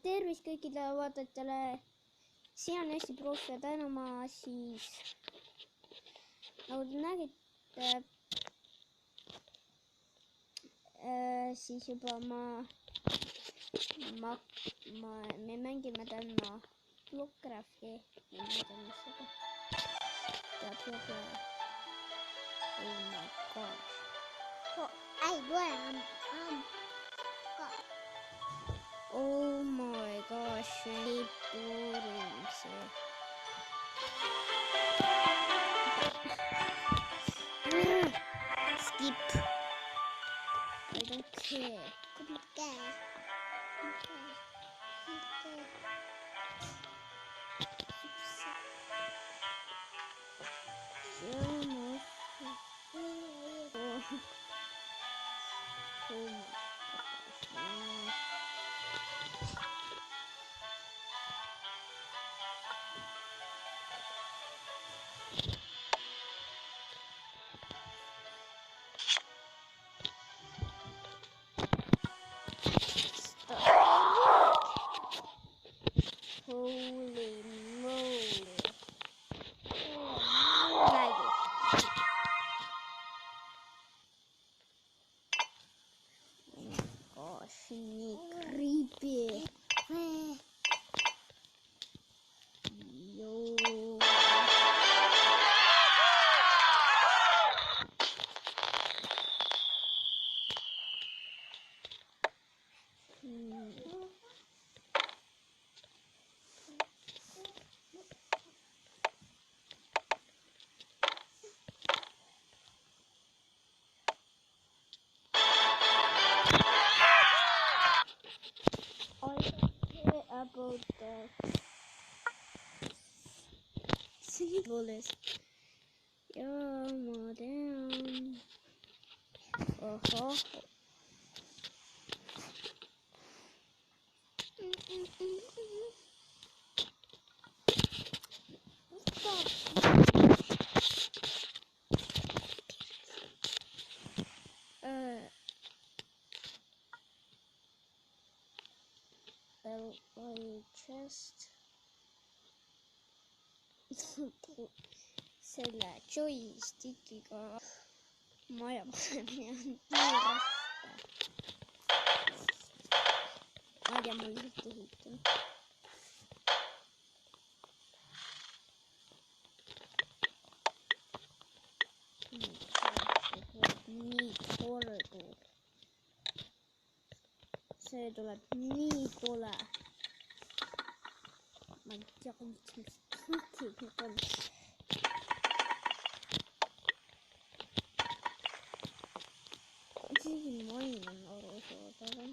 tervist kõikidele vaatajatele. See on hästi proff ja täna ma siis, nagu te nägite, siis juba me mängime täna Blockcrafti. Ma ei tea, mis seda. Oh my gosh. Oh my gosh, nii boring see. Skip. I don't care. Holy moly. Gosh, nii creepy. About that. See, boleh. Ya, modern. Chest. Selle joystickiga maja panemine on nii raske. Ma ei tea, ma lihtsalt ehitan. Nii kordu. See tuleb nii kole. Ma ei tea, mis kõik on. Isegi main on arusaadav.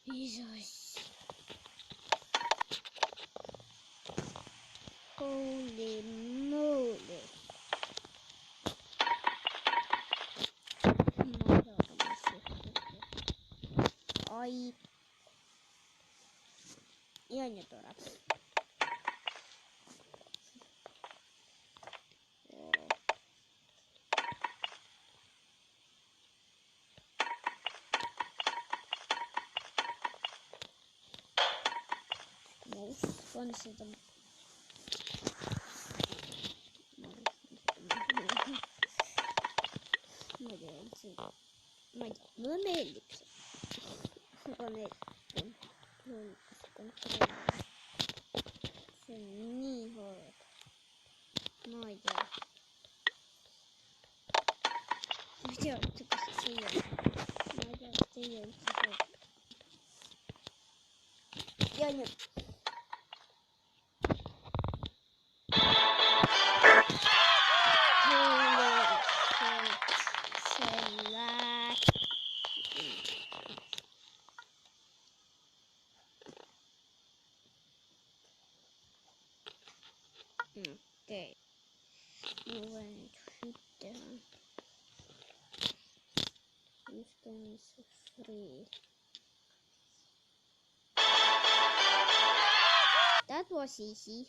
Jesus. Holy moly. Ai. Ja nie to raz. On seda ma ei tea, mulle meeldib see. Aga see on nii hard. Ma ei tea. Ma ei tea, kas see on. Ma ei tea, kas see on. Ja nüüd. Okei. Ma voin nüüd hüt teha. Just on see free. That was easy.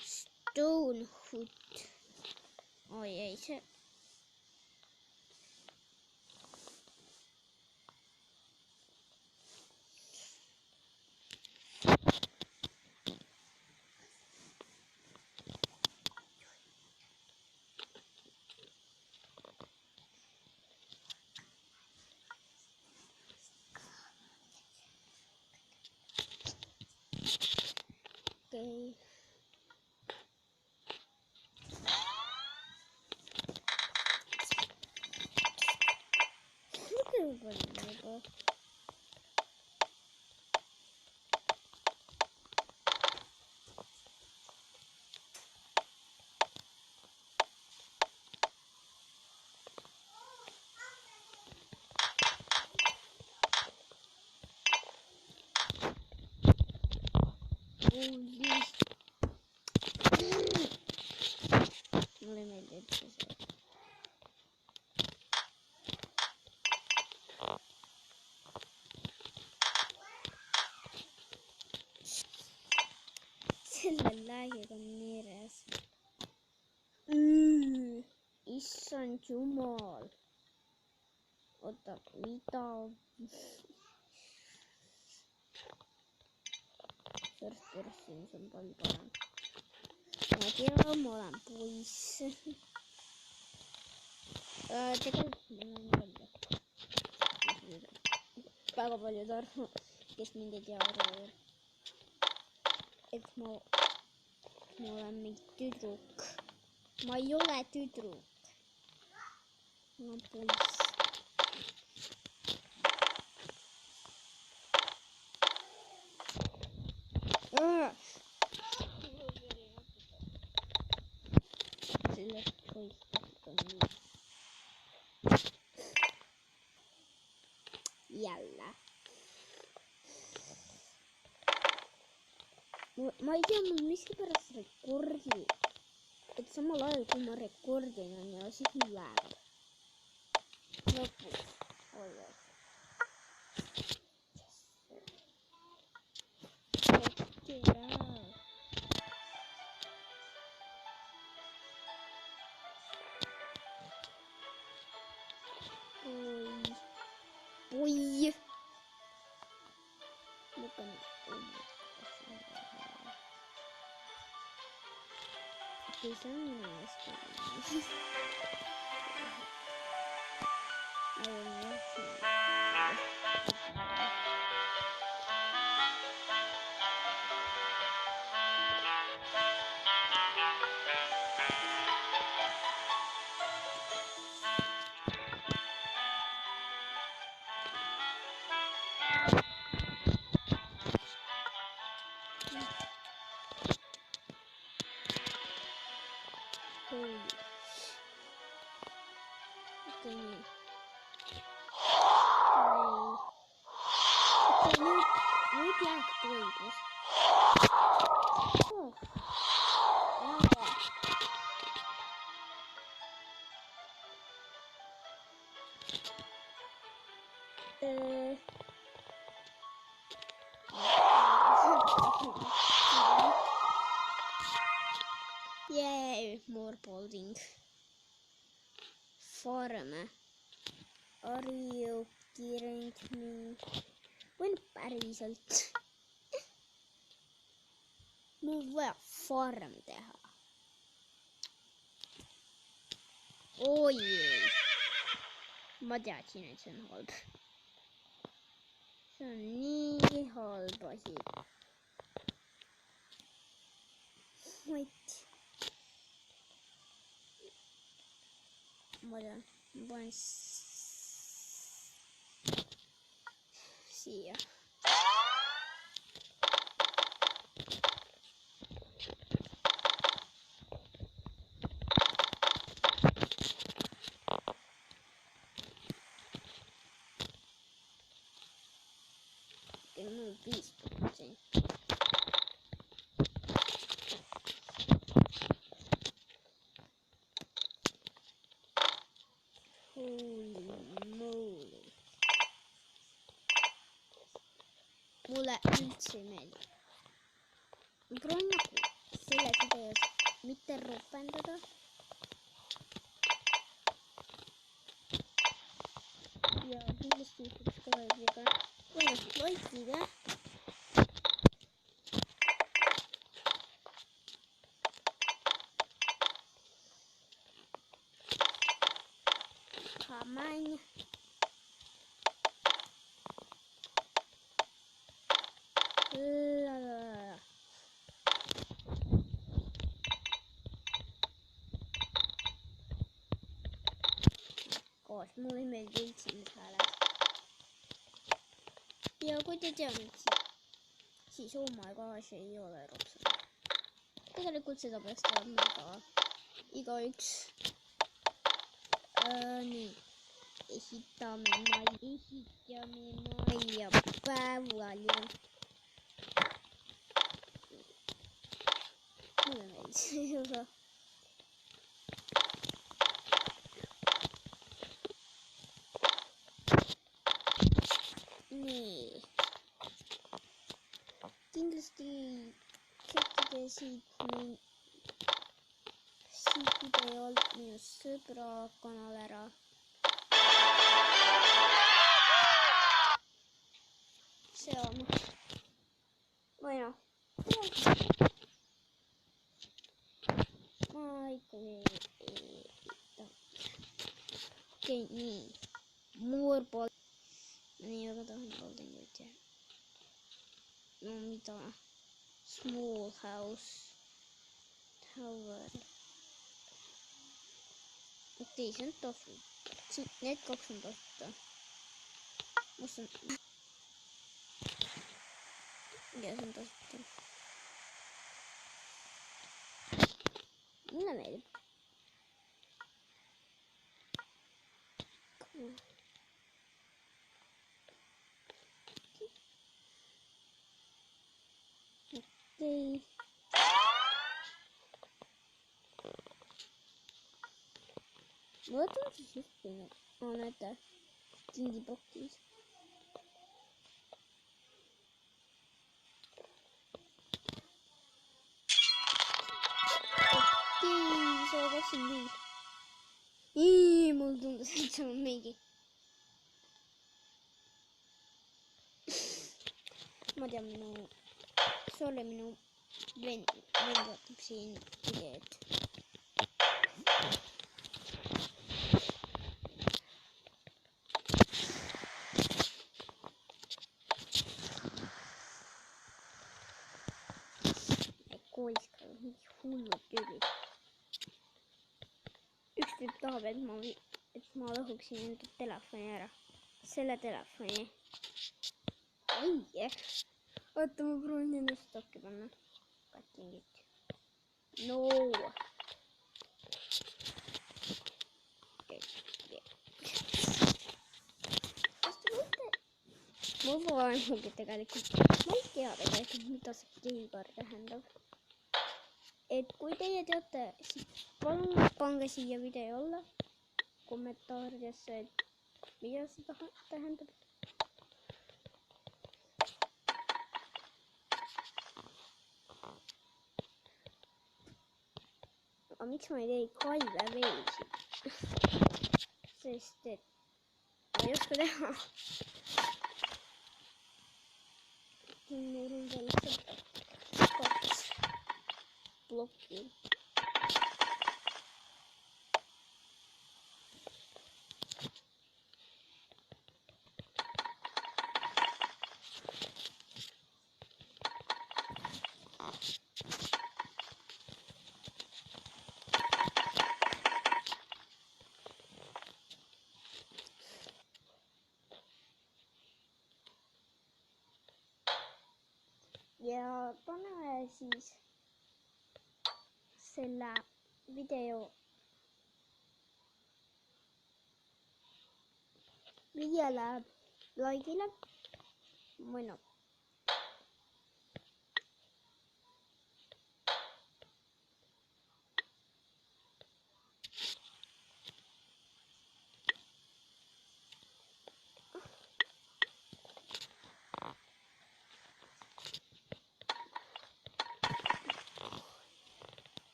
Stone hood. Oi ei, see mulle ei meeldi üldse see. selle läägiga on nii reas. Issand jumal. oota, mida? First person, see on palju parem. ma tean, ma olen poiss. tegelikult ma olen välja. väga paljud arvavad, kes mind ei tea, arvavad, et ma olen mingi tüdruk. ma ei ole tüdruk. ma olen poiss. sellest poissist on nii. jälle. ma ei tea, mul miskipärast rekordi, et samal ajal kui ma rekordin on ja siis mul läheb lõpuks alles. oi. Bukan. Bisa menulis. Nüüd jääb toidus. Yay, more building. Farm. Are you kidding me? Või päriselt? mul on vaja farm teha. oi. ma teadsin, et see on halb. see on nii halb asi. Wait. ma tean, ma panen siia. mul 5%. Holy moly. mulle üldse ei meeldi. ma proovin nagu selles videos mitte ropendada. ja kindlasti subscribe'iga. Like'iga. Come on. mulle ei meeldi üldse need hääled. ja kui te teate, siis oh my gosh ei ole ropsam. tegelikult seda peaks teadma ka igaüks. nii. ehitame majja päeval. see osa. nii. kindlasti tšekkige siit video alt minu sõbra kanal ära. see on või noh, ma ikkagi ei taha. okei, nii, Moorball, nii väga tahan Goldenwood teha. no mida, Small House Tower. okei, see on tasuta, need kaks on tasuta. ma saan ja see on tasuta. mulle meeldib. okei. ma võtan siis just minu, näete, tindipokis. mul tundus, et see on mingi. ma tean, minu vend vaatab siin videod. koolis ka mingi hullud tüübid. üks tüüp tahab, et ma lõhuksin enda telefoni ära. selle telefoni. ei, oota, ma proovin ennast stokki panna. katingit. no. ma vaemugi tegelikult. ma ei tea tegelikult, mida see keipar tähendab. et kui teie teate, siis palun pange siia video alla kommentaaridesse, et mida see tähendab. aga miks ma ei tee kaeveveesid? sest et ma ei oska teha. mul on veel lihtsalt 2 plokki. ja paneme siis selle video viiele likeile või noh.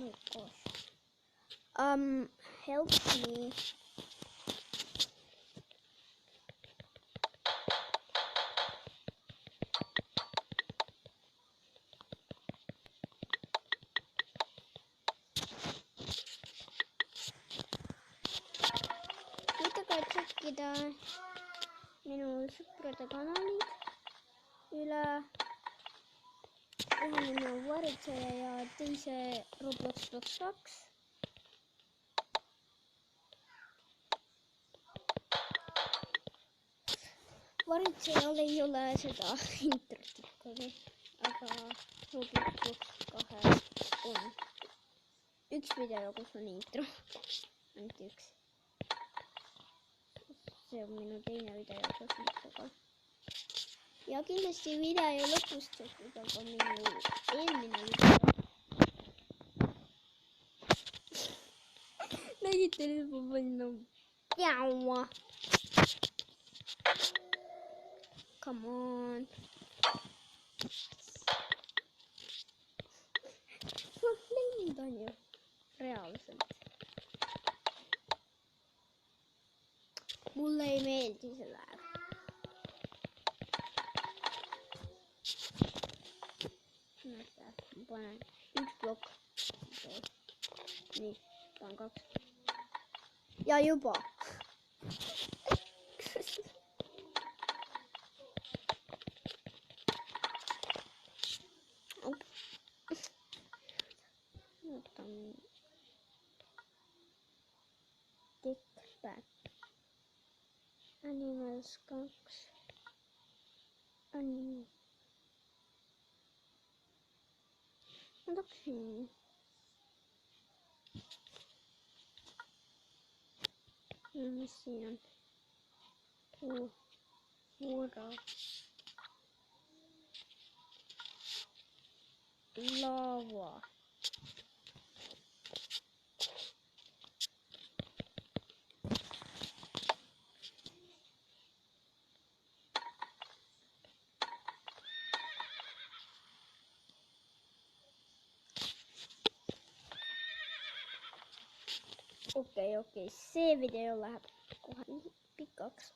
oh gosh. Help me. Võite tšekkida minu sõprade kanalid üle. ühe nimi on Varitseja ja teise Roblox 2. Varitsejal ei ole seda introt ikkagi, aga Roblox 2 on üks video, kus on intro. ainult üks. see on minu teine video koos introga. ja kindlasti video lõpus tšekkida ka minu eelmine video. Sitten mä voin jaua. Come on. Mä lentan jo. Reaalisesti. Mulle ei meelti se läävä. Näyttää. Mä panen 1 blok. Okay. Niin, tää on 2. Ja jopa. Otan Deckback. Animals 2. Animals. Otakseni. Siinä on puura. Lava. Okei. Se video lähtee pikaksi.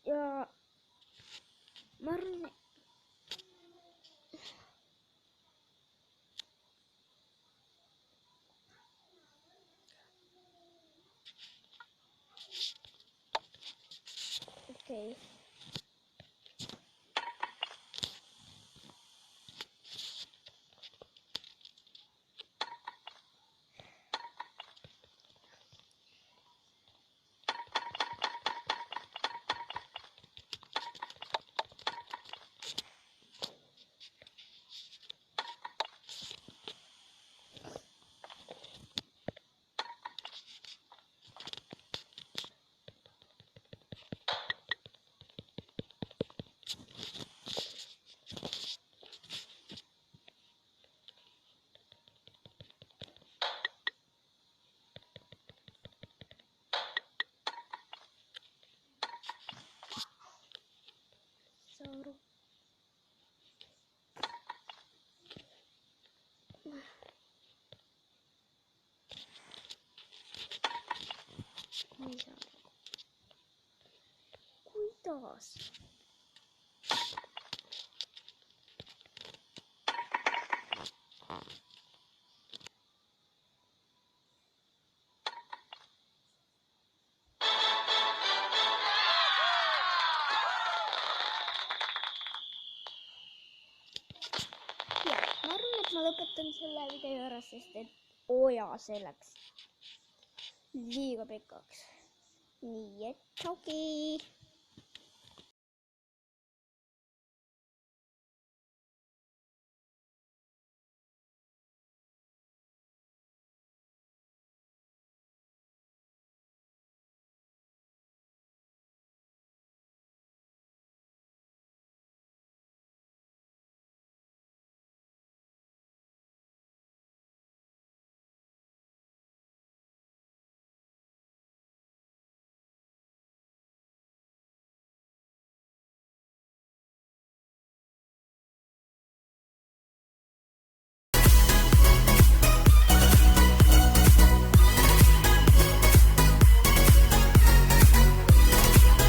Ja Marne. Okei. Sauru. Niin sauru. Kuitas. Mä arvan, että mä lopetan sellainen video sitten ojaseläksi. Liiga pikaksi. Niin, et toki.